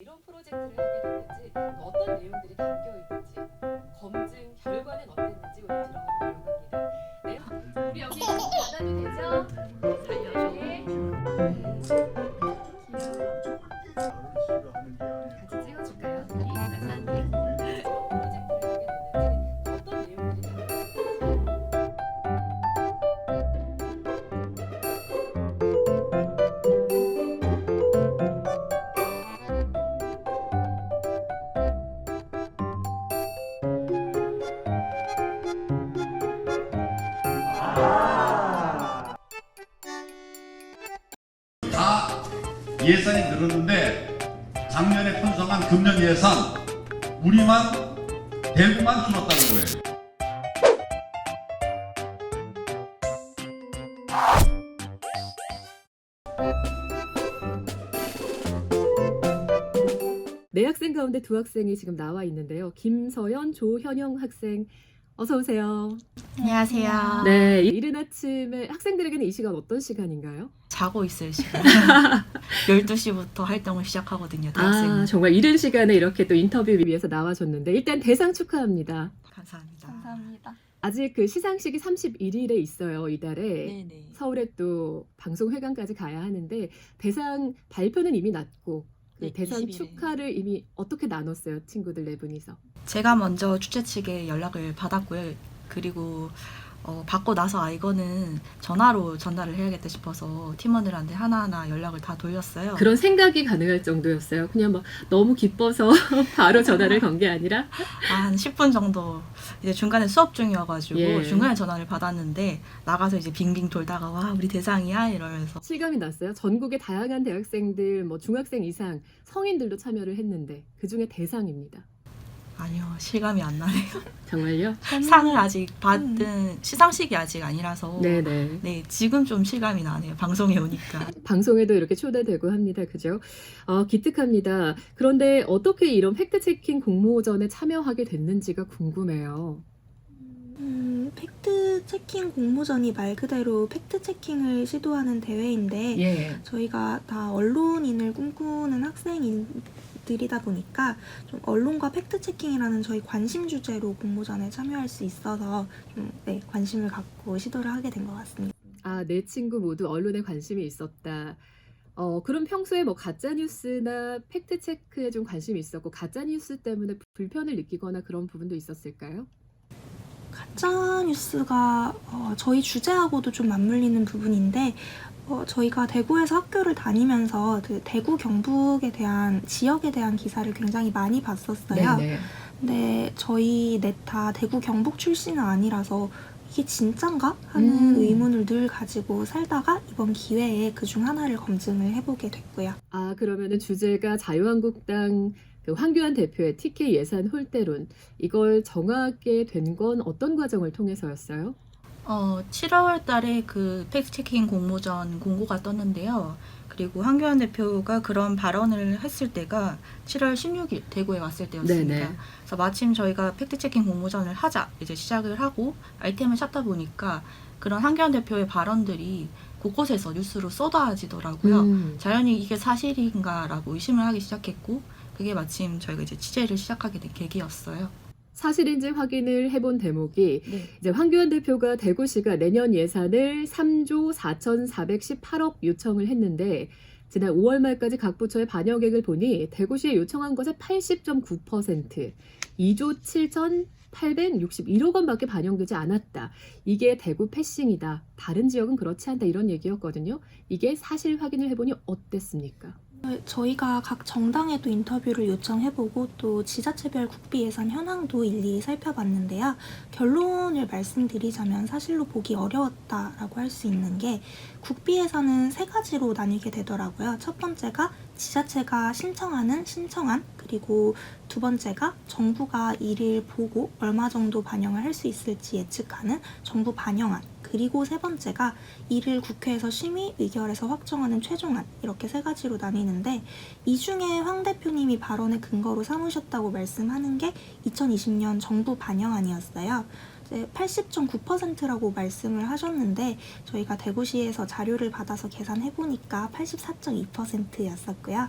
이런 프로젝트를 하게 됐는지 어떤 내용들이 담겨 있는지 검증 결과는 어땠는지 오늘 들어보려고 합니다. 네, 우리 여기 받아도 되죠? 살려줘. 같이 찍어줄까요? 이 나사님. 프로젝트를 하게 됐는지 어떤 내용들이 담겨 있는지. 다 예산이 늘었는데 작년에 편성한 금년 예산 우리만 대구만 줄었다는 거예요. 네 학생 가운데 두 학생이 지금 나와 있는데요. 김서연, 조현영 학생 어서 오세요. 안녕하세요. 네, 이른 아침에 학생들에게는 이 시간 어떤 시간인가요? 자고 있을 시간. 12시부터 활동을 시작하거든요, 아, 대학생은. 정말 이른 시간에 이렇게 또 인터뷰 위해서 나와줬는데 일단 대상 축하합니다. 감사합니다. 감사합니다. 아직 그 시상식이 31일에 있어요, 이달에. 네네. 서울에 또 방송회관까지 가야 하는데 대상 발표는 이미 났고 그 네, 대상 20일 에. 축하를 이미 어떻게 나눴어요, 친구들 네 분이서? 제가 먼저 주최 측에 연락을 받았고요. 그리고 받고 나서 이거는 전화로 전달을 해야겠다 싶어서 팀원들한테 하나하나 연락을 다 돌렸어요. 그런 생각이 가능할 정도였어요. 그냥 막 너무 기뻐서 바로 전화를 건 게 아니라. 한 10분 정도 이제 중간에 수업 중이어가지고 예. 중간에 전화를 받았는데 나가서 이제 빙빙 돌다가 와 우리 대상이야 이러면서 실감이 났어요. 전국의 다양한 대학생들, 뭐 중학생 이상 성인들도 참여를 했는데 그 중에 대상입니다. 아니요 실감이 안 나네요. 정말요? 상을 아직 받은 시상식이 아직 아니라서 네네. 네, 지금 좀 실감이 나네요. 방송에 오니까. 방송에도 이렇게 초대되고 합니다. 그죠? 기특합니다. 그런데 어떻게 이런 팩트체킹 공모전에 참여하게 됐는지가 궁금해요. 팩트 체킹 공모전이 말 그대로 팩트 체킹을 시도하는 대회인데 예. 저희가 다 언론인을 꿈꾸는 학생들이다 보니까 좀 언론과 팩트 체킹이라는 저희 관심 주제로 공모전에 참여할 수 있어서 좀 관심을 갖고 시도를 하게 된 것 같습니다. 아, 내 친구 모두 언론에 관심이 있었다. 그럼 평소에 뭐 가짜뉴스나 팩트체크에 좀 관심이 있었고 가짜뉴스 때문에 불편을 느끼거나 그런 부분도 있었을까요? 가짜 뉴스가 저희 주제하고도 좀 맞물리는 부분인데 저희가 대구에서 학교를 다니면서 그 대구 경북에 대한 지역에 대한 기사를 굉장히 많이 봤었어요. 네네. 근데 저희 넷 다 대구 경북 출신은 아니라서 이게 진짠가 하는 의문을 늘 가지고 살다가 이번 기회에 그중 하나를 검증을 해보게 됐고요. 아, 그러면은 주제가 자유한국당 그 황교안 대표의 TK 예산 홀대론, 이걸 정하게 된 건 어떤 과정을 통해서였어요? 7월 달에 그 팩트체킹 공모전 공고가 떴는데요. 그리고 황교안 대표가 그런 발언을 했을 때가 7월 16일 대구에 왔을 때였습니다. 네네. 그래서 마침 저희가 팩트체킹 공모전을 하자 이제 시작을 하고 아이템을 찾다 보니까 그런 황교안 대표의 발언들이 곳곳에서 뉴스로 쏟아지더라고요. 자연히 이게 사실인가라고 의심을 하기 시작했고 그게 마침 저희가 이제 취재를 시작하게 된 계기였어요. 사실인지 확인을 해본 대목이 네. 이제 황교안 대표가 대구시가 내년 예산을 3조 4,418억 요청을 했는데 지난 5월 말까지 각 부처의 반영 계획을 보니 대구시에 요청한 것의 80.9%, 2조 7,861억 원밖에 반영되지 않았다. 이게 대구 패싱이다. 다른 지역은 그렇지 않다. 이런 얘기였거든요. 이게 사실 확인을 해보니 어땠습니까? 저희가 각 정당에도 인터뷰를 요청해보고 또 지자체별 국비 예산 현황도 일일이 살펴봤는데요. 결론을 말씀드리자면 사실로 보기 어려웠다라고 할 수 있는 게 국비 예산은 세 가지로 나뉘게 되더라고요. 첫 번째가 지자체가 신청하는 신청안, 그리고 두 번째가 정부가 이를 보고 얼마 정도 반영을 할 수 있을지 예측하는 정부 반영안, 그리고 세 번째가 이를 국회에서 심의 의결해서 확정하는 최종안, 이렇게 세 가지로 나뉘는데 이 중에 황 대표님이 발언의 근거로 삼으셨다고 말씀하는 게 2020년 정부 반영안이었어요. 이제 80.9%라고 말씀을 하셨는데 저희가 대구시에서 자료를 받아서 계산해보니까 84.2%였었고요.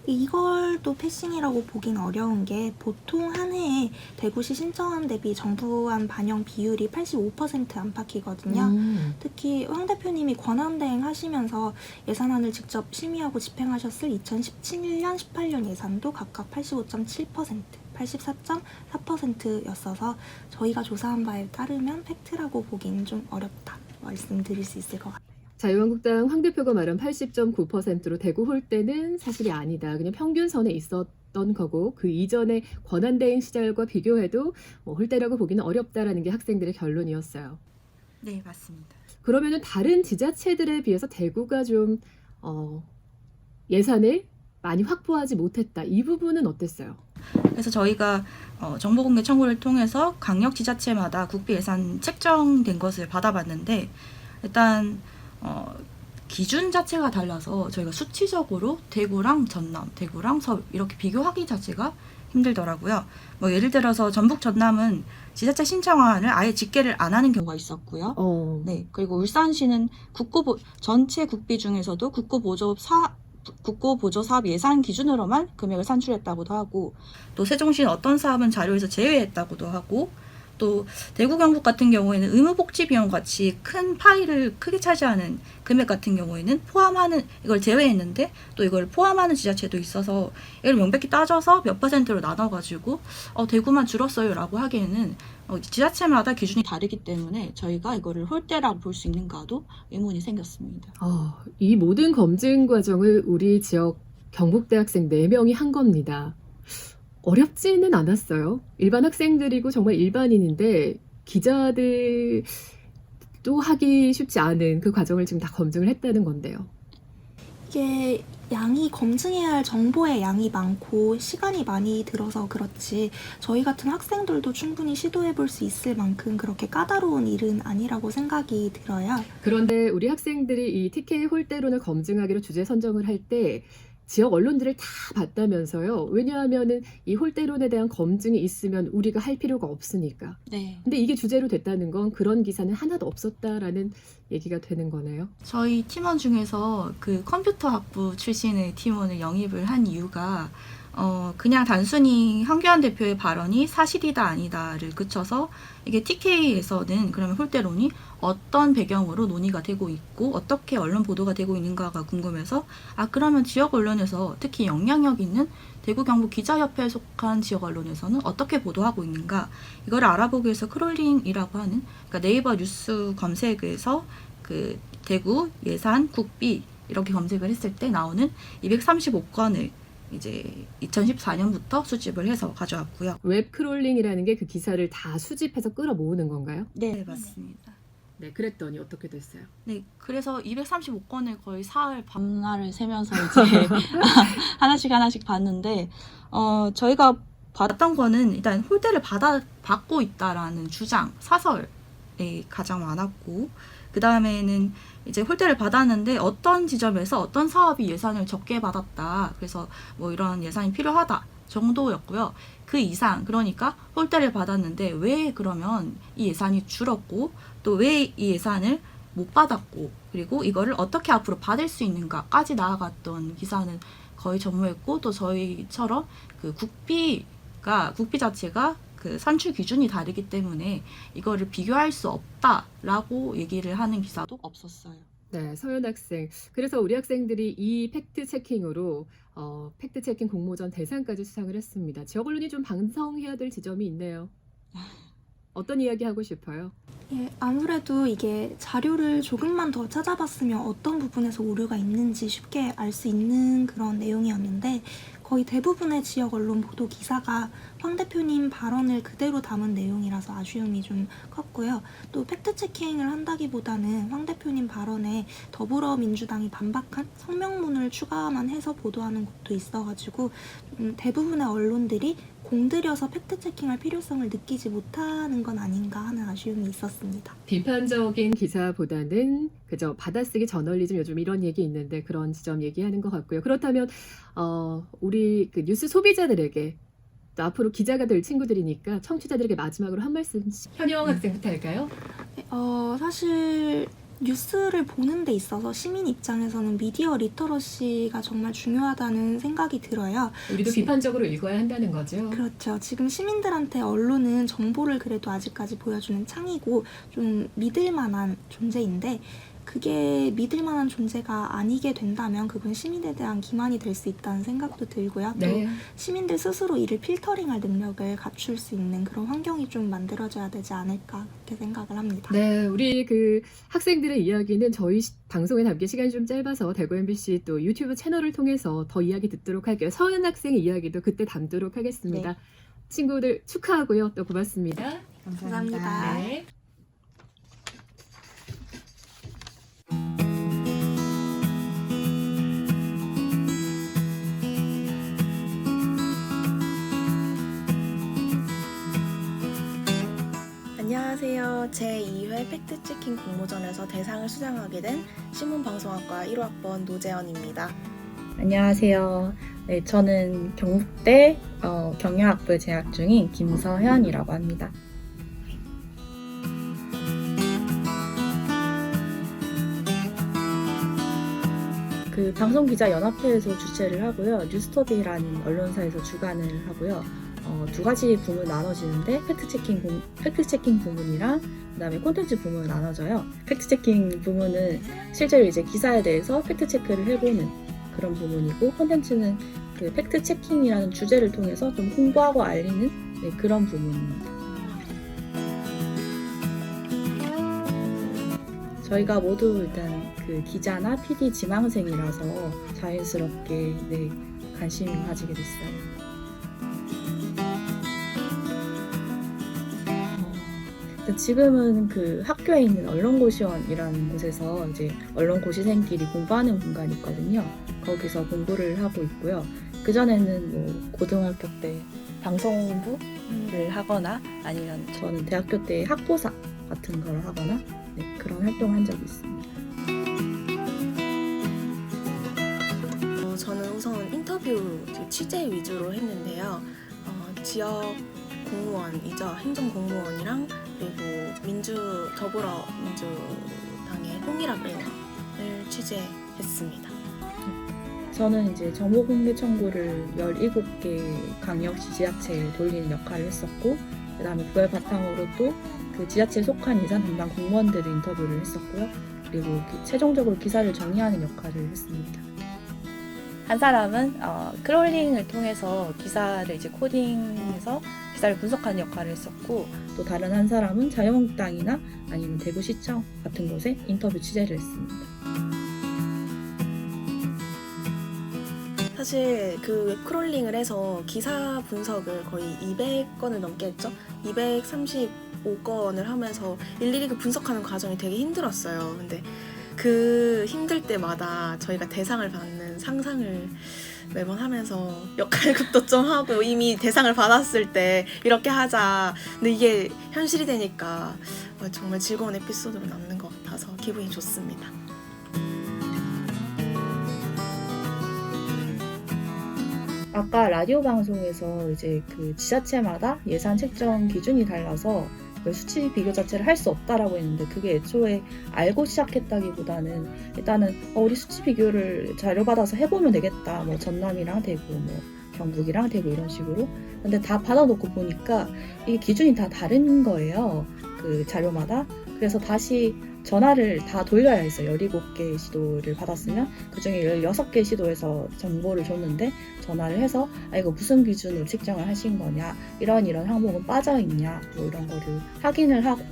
이걸 또 패싱이라고 보긴 어려운 게 보통 한 해에 대구시 신청안 대비 정부안 반영 비율이 85% 안팎이거든요. 특히 황 대표님이 권한대행 하시면서 예산안을 직접 심의하고 집행하셨을 2017년, 18년 예산도 각각 85.7%, 84.4%였어서 저희가 조사한 바에 따르면 팩트라고 보기는 좀 어렵다 말씀드릴 수 있을 것 같아요. 자유한국당 황 대표가 말한 80.9%로 대구 홀대는 사실이 아니다. 그냥 평균선에 있었던 거고 그 이전의 권한대행 시절과 비교해도 뭐 홀대라고 보기는 어렵다라는 게 학생들의 결론이었어요. 네, 맞습니다. 그러면은 다른 지자체들에 비해서 대구가 좀 예산을 많이 확보하지 못했다. 이 부분은 어땠어요? 그래서 저희가 정보공개 청구를 통해서 강력 지자체마다 국비 예산 책정된 것을 받아봤는데 일단 기준 자체가 달라서 저희가 수치적으로 대구랑 전남, 대구랑 서울 이렇게 비교하기 자체가 힘들더라고요. 뭐 예를 들어서 전북 전남은 지자체 신청안을 아예 집계를 안 하는 경우가 있었고요. 네, 그리고 울산시는 전체 국비 중에서도 국고보조 사업 예산 기준으로만 금액을 산출했다고도 하고, 또 세종시는 어떤 사업은 자료에서 제외했다고도 하고, 또 대구 경북 같은 경우에는 의무복지 비용 같이 큰 파일을 크게 차지하는 금액 같은 경우에는 이걸 제외했는데 또 이걸 포함하는 지자체도 있어서 이걸 명백히 따져서 몇 %로 나눠가지고 대구만 줄었어요라고 하기에는 지자체마다 기준이 다르기 때문에 저희가 이거를 홀대라고 볼 수 있는가도 의문이 생겼습니다. 이 모든 검증 과정을 우리 지역 경북대학생 4명이 한 겁니다. 어렵지는 않았어요. 일반 학생들이고 정말 일반인인데 기자들도 하기 쉽지 않은 그 과정을 지금 다 검증을 했다는 건데요. 이게 검증해야 할 정보의 양이 많고 시간이 많이 들어서 그렇지 저희 같은 학생들도 충분히 시도해 볼 수 있을 만큼 그렇게 까다로운 일은 아니라고 생각이 들어요. 그런데 우리 학생들이 이 TK 홀대론을 검증하기로 주제 선정을 할 때 지역 언론들을 다 봤다면서요. 왜냐하면은 이 홀대론에 대한 검증이 있으면 우리가 할 필요가 없으니까. 네. 근데 이게 주제로 됐다는 건 그런 기사는 하나도 없었다라는 얘기가 되는 거네요. 저희 팀원 중에서 그 컴퓨터 학부 출신의 팀원을 영입을 한 이유가 그냥 단순히 황교안 대표의 발언이 사실이다 아니다를 그쳐서 이게 TK에서는 그러면 홀대론이 어떤 배경으로 논의가 되고 있고 어떻게 언론 보도가 되고 있는가가 궁금해서 그러면 지역 언론에서 특히 영향력 있는 대구 경북 기자협회에 속한 지역 언론에서는 어떻게 보도하고 있는가 이거를 알아보기 위해서 크롤링이라고 하는 그러니까 네이버 뉴스 검색에서 그 대구 예산 국비 이렇게 검색을 했을 때 나오는 235건을 이제 2014년부터 수집을 해서 가져왔고요. 웹 크롤링이라는 게 그 기사를 다 수집해서 끌어모으는 건가요? 네, 맞습니다. 네, 그랬더니 어떻게 됐어요? 네, 그래서 235건을 거의 사흘 밤날을 새면서 이제 하나씩 봤는데 저희가 봤던 거는 일단 홀대를 받고 있다라는 주장, 사설에 가장 많았고 그 다음에는 이제 홀대를 받았는데 어떤 지점에서 어떤 사업이 예산을 적게 받았다. 그래서 뭐 이런 예산이 필요하다 정도였고요. 그 이상 그러니까 홀대를 받았는데 왜 그러면 이 예산이 줄었고 또 왜 이 예산을 못 받았고 그리고 이거를 어떻게 앞으로 받을 수 있는가까지 나아갔던 기사는 거의 전무했고 또 저희처럼 그 국비 자체가 그 산출 기준이 다르기 때문에 이거를 비교할 수 없다라고 얘기를 하는 기사도 없었어요. 네, 서현 학생. 그래서 우리 학생들이 이 팩트 체킹으로 팩트 체킹 공모전 대상까지 수상을 했습니다. 지역 언론이 좀 반성해야 될 지점이 있네요. 어떤 이야기 하고 싶어요? 예, 아무래도 이게 자료를 조금만 더 찾아봤으면 어떤 부분에서 오류가 있는지 쉽게 알 수 있는 그런 내용이었는데 거의 대부분의 지역 언론 보도 기사가 황 대표님 발언을 그대로 담은 내용이라서 아쉬움이 좀 컸고요. 또 팩트체킹을 한다기보다는 황 대표님 발언에 더불어민주당이 반박한 성명문을 추가만 해서 보도하는 것도 있어가지고 대부분의 언론들이 공들여서 팩트체킹할 필요성을 느끼지 못하는 건 아닌가 하는 아쉬움이 있었습니다. 비판적인 기사보다는 그저 받아쓰기 저널리즘 요즘 이런 얘기 있는데 그런 지점 얘기하는 것 같고요. 그렇다면 우리 그 뉴스 소비자들에게 또 앞으로 기자가 될 친구들이니까 청취자들에게 마지막으로 한 말씀씩. 현영 학생부터 할까요? 사실 뉴스를 보는 데 있어서 시민 입장에서는 미디어 리터러시가 정말 중요하다는 생각이 들어요. 우리도 비판적으로 읽어야 한다는 거죠. 그렇죠. 지금 시민들한테 언론은 정보를 그래도 아직까지 보여주는 창이고 좀 믿을 만한 존재인데, 그게 믿을 만한 존재가 아니게 된다면 그건 시민에 대한 기만이 될 수 있다는 생각도 들고요. 또 네. 시민들 스스로 이를 필터링할 능력을 갖출 수 있는 그런 환경이 좀 만들어져야 되지 않을까 그렇게 생각을 합니다. 네, 우리 그 학생들의 이야기는 저희 방송에 담긴 시간이 좀 짧아서 대구 MBC 또 유튜브 채널을 통해서 더 이야기 듣도록 할게요. 서현 학생의 이야기도 그때 담도록 하겠습니다. 네. 친구들 축하하고요. 또 고맙습니다. 감사합니다. 네. 안녕하세요. 제2회 팩트체킹 공모전에서 대상을 수상하게 된 신문방송학과 1호학번 노재현입니다. 안녕하세요. 네, 저는 경북대 경영학부에 재학 중인 김서현이라고 합니다. 그 방송기자연합회에서 주최를 하고요. 뉴스터디라는 언론사에서 주관을 하고요. 두 가지 부문 나눠지는데 팩트체킹 부문이랑 그다음에 콘텐츠 부문을 나눠져요. 팩트체킹 부문은 실제로 이제 기사에 대해서 팩트체크를 해보는 그런 부문이고, 콘텐츠는 그 팩트체킹이라는 주제를 통해서 좀 홍보하고 알리는 그런 부문입니다. 저희가 모두 일단 그 기자나 PD 지망생이라서 자연스럽게 관심을 가지게 됐어요. 지금은 그 학교에 있는 언론고시원이라는 곳에서 이제 언론고시생끼리 공부하는 공간이 있거든요. 거기서 공부를 하고 있고요. 그전에는 뭐 고등학교 때 방송부를 하거나 아니면 저는 대학교 때 학보사 같은 걸 하거나 그런 활동을 한 적이 있습니다. 저는 우선 인터뷰 취재 위주로 했는데요. 지역 공무원이죠. 행정공무원이랑 그리고 더불어민주당의 홍일학 의원을 취재했습니다. 저는 이제 정보공개 청구를 17개 강력시 지자체에 돌리는 역할을 했었고, 그 다음에 그걸 바탕으로 또 그 지자체에 속한 예산 담당 공무원들을 인터뷰를 했었고요. 그리고 최종적으로 기사를 정리하는 역할을 했습니다. 한 사람은 크롤링을 통해서 기사를 이제 코딩해서 기사를 분석하는 역할을 했었고, 또 다른 한 사람은 자유한국당이나 아니면 대구시청 같은 곳에 인터뷰 취재를 했습니다. 사실 그 웹크롤링을 해서 기사 분석을 거의 200건을 넘게 했죠. 235건을 하면서 일일이 그 분석하는 과정이 되게 힘들었어요. 근데 그 힘들 때마다 저희가 대상을 받는 상상을 매번 하면서 역할극도 좀 하고, 이미 대상을 받았을 때 이렇게 하자. 근데 이게 현실이 되니까 정말 즐거운 에피소드로 남는 것 같아서 기분이 좋습니다. 아까 라디오 방송에서 이제 그 지자체마다 예산 책정 기준이 달라서 수치 비교 자체를 할 수 없다라고 했는데, 그게 애초에 알고 시작했다기보다는 일단은 우리 수치 비교를 자료받아서 해보면 되겠다. 뭐 전남이랑 대구, 뭐 경북이랑 대구 이런 식으로. 근데 다 받아놓고 보니까 이게 기준이 다 다른 거예요. 그 자료마다. 그래서 다시 전화를 다 돌려야 했어요. 17개 시도를 받았으면 그중에 16개 시도에서 정보를 줬는데, 전화를 해서 이거 무슨 기준으로 책정을 하신 거냐, 이런 항목은 빠져있냐, 뭐 이런 거를 확인을 하고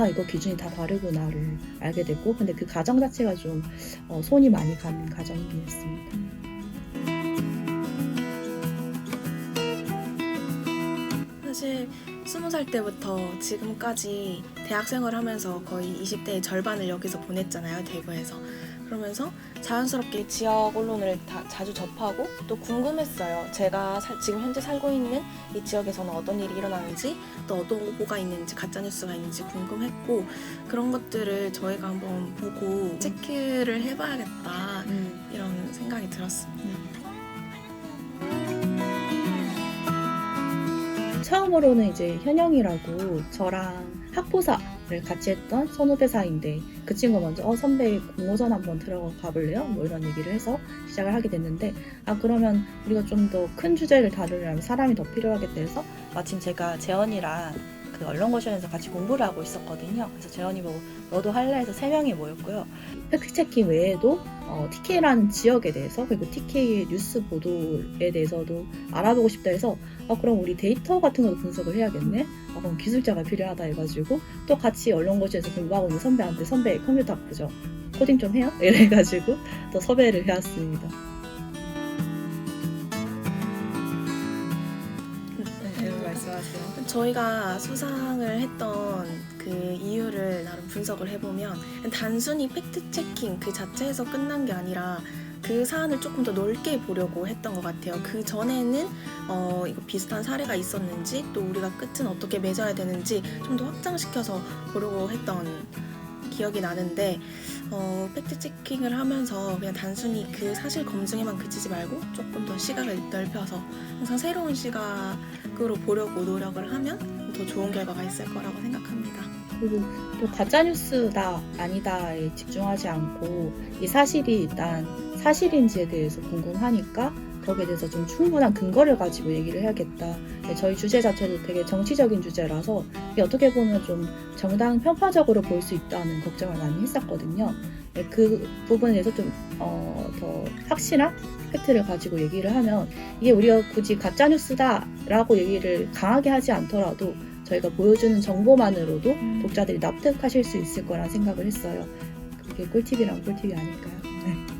이거 기준이 다 다르구나를 알게 됐고, 근데 그 과정 자체가 좀 손이 많이 가는 과정이었습니다. 사실 20살 때부터 지금까지 대학 생활을 하면서 거의 20대의 절반을 여기서 보냈잖아요, 대구에서. 그러면서 자연스럽게 지역 언론을 자주 접하고 또 궁금했어요. 제가 지금 현재 살고 있는 이 지역에서는 어떤 일이 일어나는지, 또 어떤 오보가 있는지, 가짜뉴스가 있는지 궁금했고, 그런 것들을 저희가 한번 보고 체크를 해봐야겠다, 이런 생각이 들었습니다. 처음으로는 이제 현영이라고 저랑 학부사를 같이 했던 선후배 사이인데 그 친구 먼저 선배 공모전 한번 들어가 볼래요? 뭐 이런 얘기를 해서 시작을 하게 됐는데 그러면 우리가 좀 더 큰 주제를 다루려면 사람이 더 필요하겠다 해서 마침 제가 재원이랑 그 언론고시원에서 같이 공부를 하고 있었거든요. 그래서 재원이 보고 너도 할래 해서 3명이 모였고요. 팩트체킹 외에도 TK라는 지역에 대해서 그리고 TK의 뉴스 보도에 대해서도 알아보고 싶다 해서 그럼 우리 데이터 같은 것도 분석을 해야겠네. 그럼 기술자가 필요하다 해가지고 또 같이 언론고시에서 공부하고 있는 선배한테 선배 컴퓨터 바꾸죠. 코딩 좀 해요? 이래가지고 또 섭외를 해왔습니다. 말씀하세요. 저희가 수상을 했던 그 이유를 나름 분석을 해보면 단순히 팩트체킹 그 자체에서 끝난 게 아니라 그 사안을 조금 더 넓게 보려고 했던 것 같아요. 그 전에는 이거 비슷한 사례가 있었는지 또 우리가 끝은 어떻게 맺어야 되는지 좀 더 확장시켜서 보려고 했던 기억이 나는데 팩트체킹을 하면서 그냥 단순히 그 사실 검증에만 그치지 말고 조금 더 시각을 넓혀서 항상 새로운 시각으로 보려고 노력을 하면 더 좋은 결과가 있을 거라고 생각합니다. 그리고 또 가짜뉴스다 아니다에 집중하지 않고 이 사실이 일단 사실인지에 대해서 궁금하니까 거기에 대해서 좀 충분한 근거를 가지고 얘기를 해야겠다. 저희 주제 자체도 되게 정치적인 주제라서 이게 어떻게 보면 좀 정당 편파적으로 볼 수 있다는 걱정을 많이 했었거든요. 그 부분에 대해서 좀 더 확실한 팩트를 가지고 얘기를 하면 이게 우리가 굳이 가짜뉴스다라고 얘기를 강하게 하지 않더라도 저희가 보여주는 정보만으로도 독자들이 납득하실 수 있을 거란 생각을 했어요. 그게 꿀팁이란 꿀팁이 아닐까요? 네.